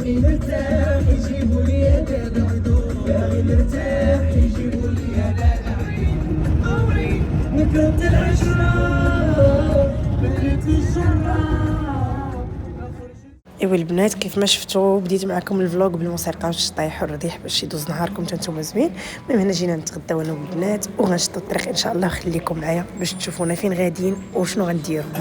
باغي نرتاح يجيبوا لي دابا، باغي نرتاح يجيبوا لي عمري نكرت العشرة بنت الجرة. ايوا البنات كيف ما شفتوا بديت معكم الفلوق بالموسيقى والشطايح والرديح باش يدوز نهاركم حتى نتوما زوين. المهم هنا جينا نتغداو انا والبنات وغنشطوا الطريق ان شاء الله. خليكم معايا باش تشوفونا فين غاديين وشنو غنديروا.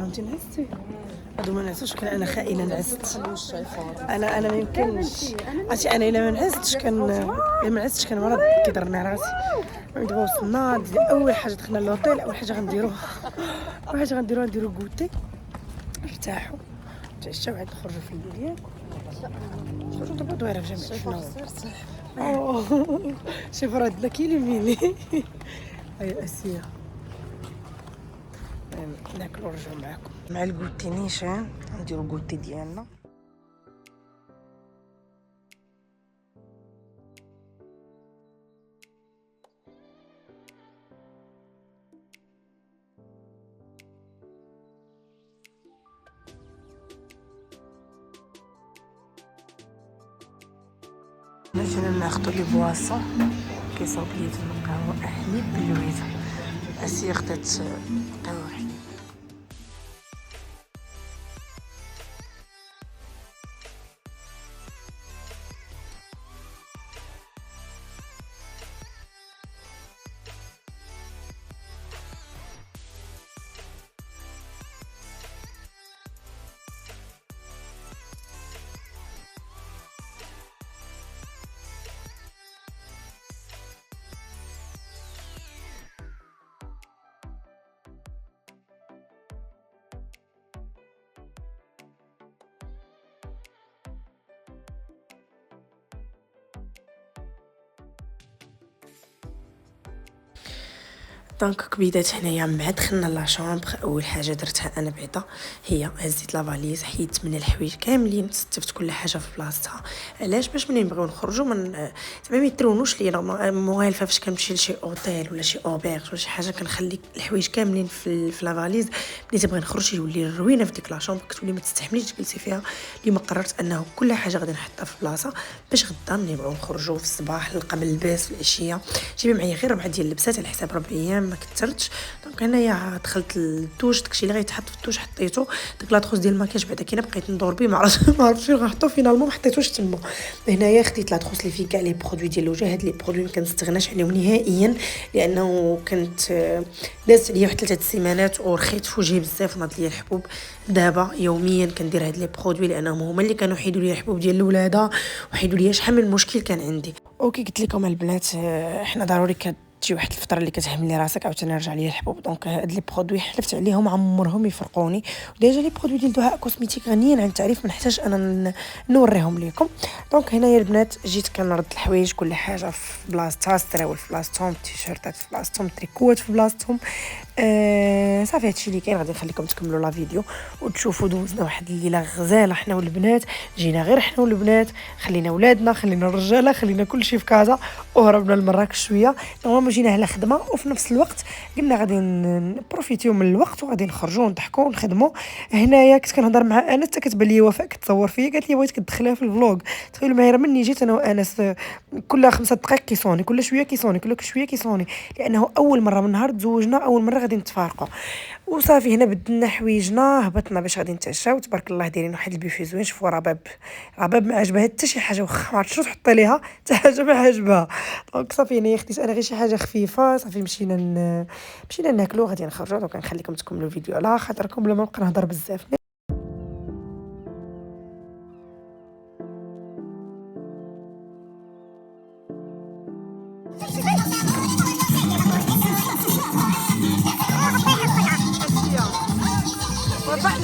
انت نعستي هادو ما نعسوش. كان انا خائنه نعست. انا ما يمكنش عرفتي انا الا ما نعستش الا ما نعستش مرض كيضرني راسي. دابا وصلنا اول حاجه دخلنا للوطيل. اول حاجه غنديروها نديرو كوتي نرتاحوا نتعشاو عاد نخرجوا في الليل ياك نخرجوا دابا دويره في جامع شنو شوف راه عندنا كيلوميني هاي اسيا ناكلو ونرجعو معاكم مع الكوتي نيشان. نديرو الكوتي ديالنا. جينا ناخدو لي بواصون كيصاوب لي القهوه حليب باللويزه. اسيا خدات قهوه حليب. دونك كبيدات هنايا مع دخلنا لا شامبر. اول حاجه درتها انا بعدا هي هزيت لا فاليز، حيدت من الحوايج كاملين، ستفت كل حاجه في بلاصتها. علاش؟ باش ملي نبغيو نخرجوا من زعما ما يترونوش لينا مغالفه. فاش كنمشي لشي اوتيل ولا شي اوبيرج ولا شي حاجه كنخلي الحوايج كاملين في لا فاليز. ملي تبغي نخرج يولي الروينه في ديك لا شامبر، كتولي ما تستحمليش تجلسي فيها. اليوم قررت انه كل حاجه غادي نحطها في بلاصه باش غدا ملي نبغيو نخرجوا في الصباح قبل اللباس في العشيه. جيبي معايا غير 4 ديال اللبسات على حساب 4 ايام ما كثرتش. دونك هنايا دخلت للدوش، داكشي اللي غيتحط في الدوش حطيته. داك لاطخوس ديال الماكياج بعدا كاينه بقيت ندور بيه ما عرفتش فين غنحطو. فينالمون ما حطيتوش تما. هنايا خديت لاطخوس اللي فيه كاع لي برودوي ديال الوجه. هاد لي برودوي ما كنستغناش عليهم نهائيا لانه كنت دازت عليا واحد 3 سيمانات ورخيت في وجهي بزاف وناض ليا الحبوب. دابا يوميا كندير هاد لي برودوي لانهم هما اللي كانوا حيدوا لي الحبوب ديال الولاده وحيدوا لي شحال من مشكل كان عندي. اوكي قلت لكم البنات احنا ضروري تجي واحد الفتره اللي كتهملي راسك عاوتاني نرجع ليا الحبوب. دونك هاد لي برودوي حلفت عليهم عمرهم يفرقوني. وديجا لي برودوي ديال دهاء كوسميتيك غنيين عن التعريف، ما نحتاج انا نوريهم لكم. دونك هنايا البنات جيت كنرد الحوايج كل حاجه في بلاصتها، السراول في بلاصتهم، التيشيرتات في بلاصتهم، التريكوات في بلاصتهم. صافي هادشي اللي كاين. غادي نخليكم تكملوا لا فيديو وتشوفوا دوزنا واحد الليله غزاله حنا والبنات. جينا غير حنا والبنات، خلينا ولادنا، خلينا الرجاله، خلينا كلشي في كازا وهربنا لمراكش شويه. نورمالمون جينا على خدمه وفي نفس الوقت قلنا غادي نبروفيتيو من الوقت وغادي نخرجوا ونضحكوا ونخدموا. هنايا كنت كنهضر مع انس حتى كتبان لي وفاء كتصور فيا، قالت لي بغيتك تدخليها في الفلوق. تخيلوا معايا مني جيت انا وانس كل 5 دقائق كيصوني، كل شويه كيصوني، كل شويه كيصوني، لانه اول مره من نهار تزوجنا اول مره غادي نتفارقوا. وصافي هنا بدلنا حويجنا هبطنا باش غادي نتعشاو. تبارك الله دايرين واحد البيفي زوين. شوفوا رباب ما عجبها حتى شي حاجه، واخا ما عرفتش شنو تحطي ليها حتى حاجه ما عجبها. دونك صافي هنا خديت انا غير شي حاجه خفيفه. صافي مشينا ناكلو غادي نخرجوا. دونك نخليكم تكملوا الفيديو على خاطركم بلا ما نبقى نهضر بزاف.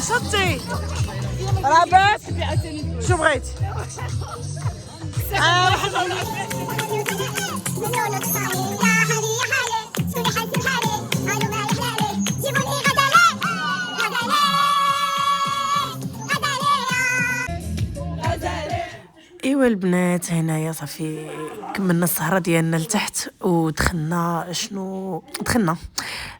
شطي رابط شو بغيت؟ ايوا البنات هنايا صافي كملنا السهره ديالنا لتحت ودخلنا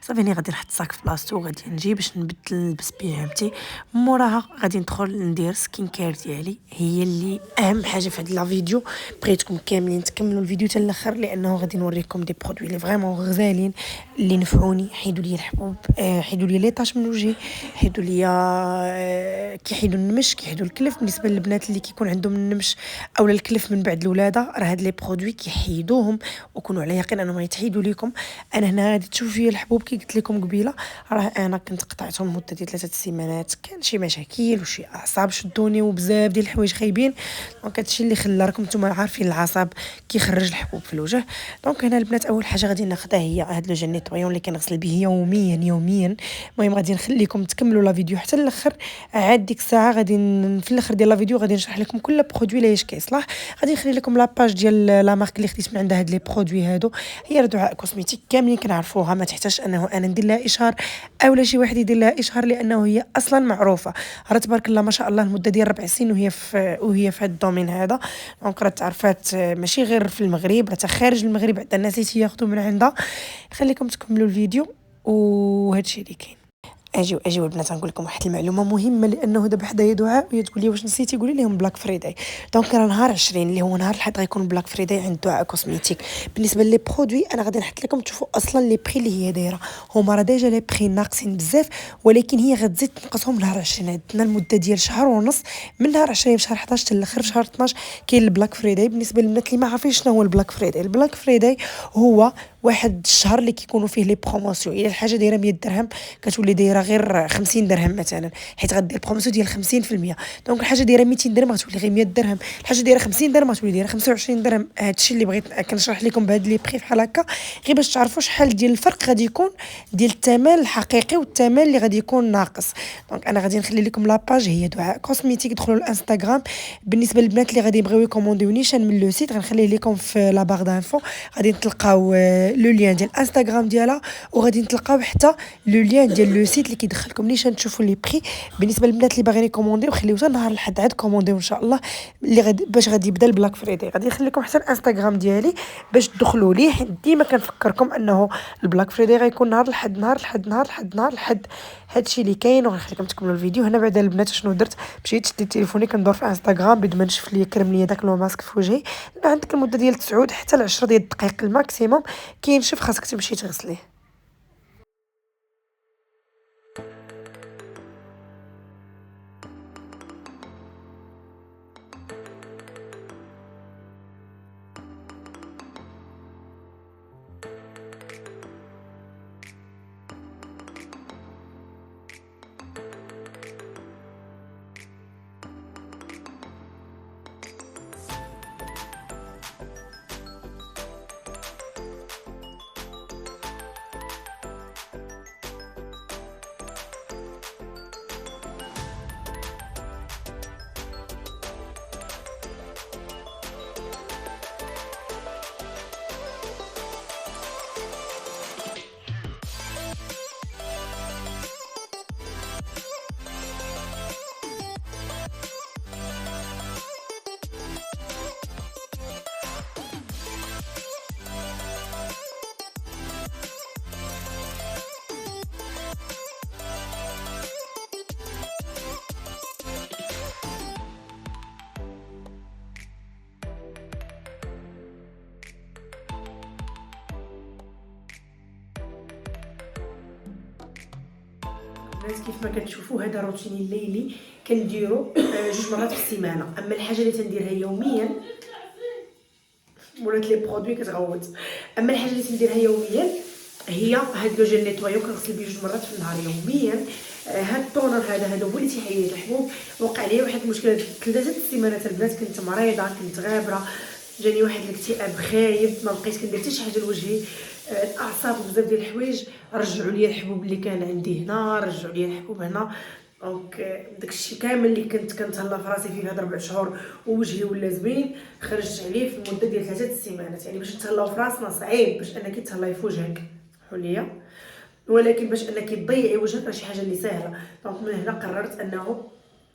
صافي غادي نحط الصاك في بلاصتو وغادي نجي باش نبدل نلبس بيجامتي. موراها غادي ندخل ندير سكين كير ديالي، هي اللي اهم حاجه في هذا لا فيديو. بغيتكم كاملين تكملوا الفيديو حتى الاخر لانه غادي نوريكم دي برودوي اللي فريمون غزالين اللي نفعوني، حيدوا لي الحبوب، حيدوا لي لي طاش من وجهي، حيدوا لي كيحيدوا النمش، كيحيدوا الكلف. بالنسبه للبنات اللي كيكون عندهم النمش او الكلف من بعد الولاده راه هاد لي برودوي كيحيدوهم وكونوا على يقين انهم يتحيدوا لكم. انا هنا غادي تشوفوا فيا الحبوب كي قلت لكم قبيله، راه انا كنت قطعتهم مده ديال 3 سيمانات، كان شي مشاكل وشي اعصاب شدوني وبزاف ديال الحوايج خايبين. دونك هادشي اللي خلى، راكم نتوما عارفين العصب كيخرج الحبوب في الوجه. دونك هنا البنات اول حاجه غادي ناخذها هي هاد لو جيل نيتويون اللي كنغسل به يوميا. المهم غادي نخليكم تكملوا لا فيديو حتى الاخر، عاد ديك الساعه غادي في الاخر ديال لا فيديو غادي نشرح لكم كل برودوي لاش كيصلح. غادي نخلي لكم لاباج ديال لا مارك اللي خديت من عندها هاد لي برودوي هادو، هي دعاء كوسميتيك كاملين كنعرفوها، ما تحتاجش انه انا ندير لها اشهار اولا شي واحد يدير لها اشهار لانه هي اصلا معروفه. راه تبارك الله ما شاء الله المده ديال 4 سنين وهي في هاد الدومين هذا. دونك راه تعرفات ماشي غير في المغرب، حتى خارج المغرب عندنا الناس ياخذوا من عندها. خليكم تكملوا الفيديو وهادشي اللي كاين. اجيو البنات نقول لكم واحد المعلومه مهمه، لانه دابا حدايا دعاء وهي تقول لي واش نسيتي، قولي لهم بلاك فريداي. دونك راه نهار 20 اللي هو نهار الحد غيكون بلاك فريداي عند دعاء كوسميتيك. بالنسبه لي برودوي انا غادي نحط لكم تشوفوا اصلا لي بري اللي هي دايره، هما راه ديجا لي بري ناقصين بزاف، ولكن هي غتزيد تنقصهم نهار 20. عندنا المده ديال شهر ونص، من نهار 20 في شهر 11 حتى الاخر في شهر 12 كاين البلاك فريداي. بالنسبه للبنات اللي ما عارفين شنو هو البلاك فريداي، البلاك فريداي هو واحد الشهر اللي كيكونوا فيه لي بروموسيون. الا الحاجه دايره 100 درهم كتولي دايره غير 50 درهم مثلا، حيت غدير بروموسيون ديال 50%. دونك الحاجه دايره 200 درهم غتولي غير 100 درهم، الحاجه دايره 50 درهم غتولي دايره 25 درهم. هادشي اللي بغيت كنشرح لكم بهاد لي بري بحال هكا غير باش تعرفوا شحال ديال الفرق غادي يكون ديال الثمن الحقيقي والثمن اللي غادي يكون ناقص. دونك انا غادي نخلي لكم لاباج هي دعاء كوسميتيك، دخلوا الانستغرام. بالنسبه للبنات اللي غادي يبغيو يكومونديو نيشان من لو سيت غنخليه لكم في لا بار دانفو، غادي تلقاو لو لين ديال الانستغرام ديالها، وغادي نتلقاو حتى لو لين ديال لو سيت اللي كيدخلكم نيشان تشوفوا لي بري. بالنسبه للبنات اللي باغيين يكومونديو خليو حتى نهار الحد عاد كومونديو ان شاء الله، اللي باش غادي يبدا البلاك فريداي. غادي نخلي لكم حتى الانستغرام ديالي باش تدخلوا ليه، حيت ديما كنفكركم انه البلاك فريداي غيكون نهار الحد. هادشي اللي كاين. وغنخليكم تكملوا الفيديو. هنا بعدا البنات شنو درت، مشيت شديت تليفوني كندور في انستغرام بد ما نشف ليا كرم ليا داك لو ماسك في وجهي. عندك المده ديال 9 حتى ل 10 ديال الدقائق الماكسيموم كينشف، خاصك تمشي تغسليه. الناس كيف ما كتشوفوا هذا روتيني الليلي كنديرو 2 مرات في السيمانه. اما الحاجه اللي تنديرها يوميا ولات لي برودوي كتغوت، اما الحاجه اللي تنديرها يوميا هي هاد لو جيل نيتوايو كنغسل به 2 مرات في النهار يوميا. هاد التونر هذا هو اللي تيحيد الحبوب. وقع لي واحد المشكله 3 سيمانات البنات، كنت مريضه كنت غابره، جاني واحد الاكتئاب خايب، ما بقيت كندير حتى شي حاجه لوجهي، الاعصاب وبزاف ديال الحوايج. رجعوا لي الحبوب اللي كان عندي هنا، رجعوا لي الحبوب هنا. دونك داكشي كامل اللي كنت كنتهلا في راسي فيه هاد 4 شهور ووجهي ولا زوين خرجت عليه في المده ديال 3 سيمانات. يعني باش نتهلاو في راسنا صعيب باش انك تهلاي في وجهك حليه، ولكن باش انك تضيعي وجهك راه شي حاجه اللي سهله. دونك من هنا قررت انه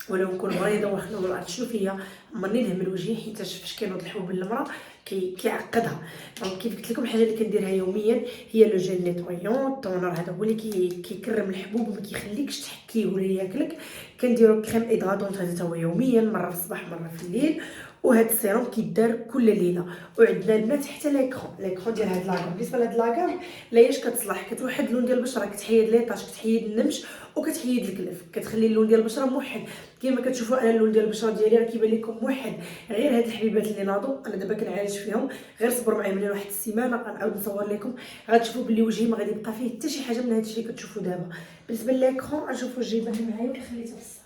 ولو نكون مريضه وخلو ولا عرفت شنو فيا عمرني نهمل وجهي حيتاش فاش كينوض الحبوب للمراه كيعقدها. دونك كيف قلت لكم الحاجه اللي كنديرها يوميا هي لو جيل نيتويون التونر، هذا هو اللي كيكرم الحبوب وما كيخليكش تحكيه ولا ياكلك. كنديرو كريم ايدغادونت هذا هو يوميا، مره في الصباح مره في الليل. وهذا السيروم كيدار كل ليله. وعندنا البنات حتى ليكرون ديال هاد لاكام. بالنسبه لهاد لاكام لا ياش كتصلح، كتوحد اللون ديال البشره، كتحيد ليطاج، كتحيد النمش وكتحيد الكلف، كتخلي اللون ديال البشره موحد. كيما كتشوفوا انا اللون ديال البشره ديالي راه كيبان لكم موحد. غير هاد الحبيبات اللي ناضوا انا دابا كنعالج فيهم، غير صبروا معايا من واحد السيمانه غنعاود نصور لكم، غتشوفوا بلي وجهي ما غادي يبقى فيه حتى شي حاجه من هادشي اللي كتشوفوا دابا. بالنسبه لليكرون غنشوفوا جايبها معايا ولا خليتها في الصاك.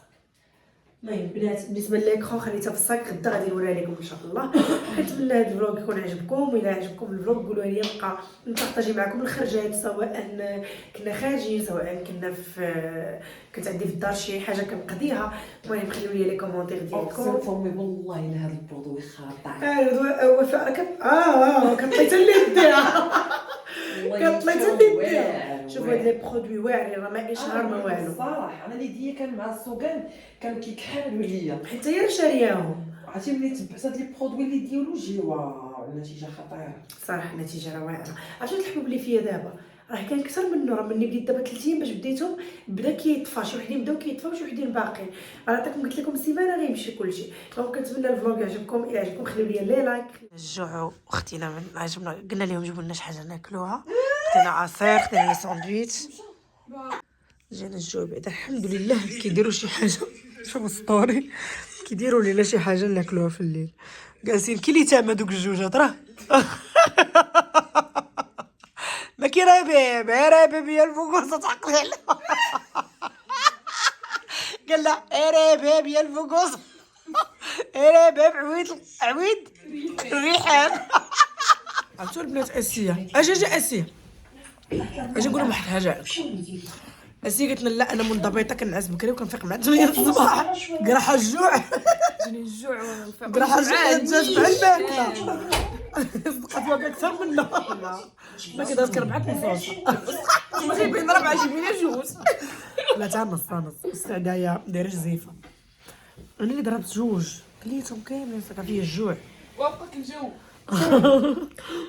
المهم بنات بالنسبه لليكرون خليتها في الصاك، غدا غادي نوريها لكم ان شاء الله. كنتمنى هذا الفلوق يكون عجبكم، واذا عجبكم الفلوق قولوا لي نبقى نبارطاجي معكم الخرجات، سواء كنا خارجين سواء كنا كنت عندي في الدار شي حاجه كنقضيها. المهم خليوا لي كومونتير ديالكم. فمي والله الا هذا البرودوي خاطع. كطليت اللي ديها كطليت اللي ديها. شوفوا هاد لي برودوي واعرين، راه ما اشهار ما والو. صراحه انا اليديه كان مع السوقان كانوا كيكحالوا ليا، حتى هي شارياهم. عرفتي ملي تبعت هاد لي برودوي اللي ديالو جيوا النتيجه خطيره صراحه النتيجه راه واعره. عرفتي الحبوب اللي فيا دابا راه كان اكثر منه، راه ملي بديت دابا 3 ايام باش بديتهم بدا كيطفى، شي وحدين بداو كيطفاو شي وحدين باقيين. راه عطاكم قلت لكم سيمانه غيمشي كلشي. دونك كنتمنى الفلوق يعجبكم، الى عجبكم خليو لي لايك. الجوع اختينا من عجبنا، قلنا لهم جيبوا لنا شي حاجه ناكلوها، خدينا عصير خدينا لي ساندويتش. جينا الجوع بعدا الحمد لله كيديروا شي حاجه. شوفوا ستوري كيديروا لنا شي حاجه ناكلوها في الليل. جالسين كي لي تاما دوك الجوجات راه ما كيرابيب رابيب يا الفوكوسه تعقلي قال لا رابيب يا الفوكوسه رابيب عويد الريحان. عرفتوا البنات اسيه اجي اسيه اجي نقول لهم واحد الحاجه. اسيه قالت لنا لا انا منضبطه كنعس بكري وكنفيق مع 8 الصباح. قراح الجوع جاني الجوع قراح الجوع جات بحال الماكله صدقات واقع اكثر منا. ما كيدارك 4 نصوص ما جايبين 4 جيبين جوج لا تاع نص السعدايه دايره جزيفه. انا اللي ضربت جوج كليتهم كاملين صافي فيا الجوع. وافقك الجو.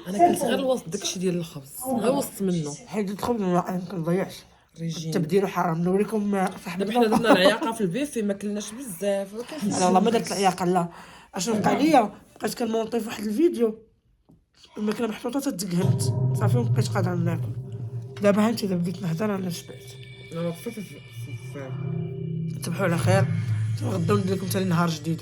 انا كنت غير الوسط داكشي ديال الخبز غير وسط منه حيت الخبز ما كنضيعش التبديل حرام. نوريكم صاحبي دابا حنا درنا العياقه في البيفي ما كلناش بزاف. انا والله ما درت العياقه لا. اشنو وقع ليا بقيت كنمونطي في واحد الفيديو الماكله محطوطه تتقهمت صافي مبقيتش قادره ناكل. دابا هانتي دابا بديت نهضر انا شبعت. انا تصبحوا على خير، غدا ندير لكم ثاني نهار جديد.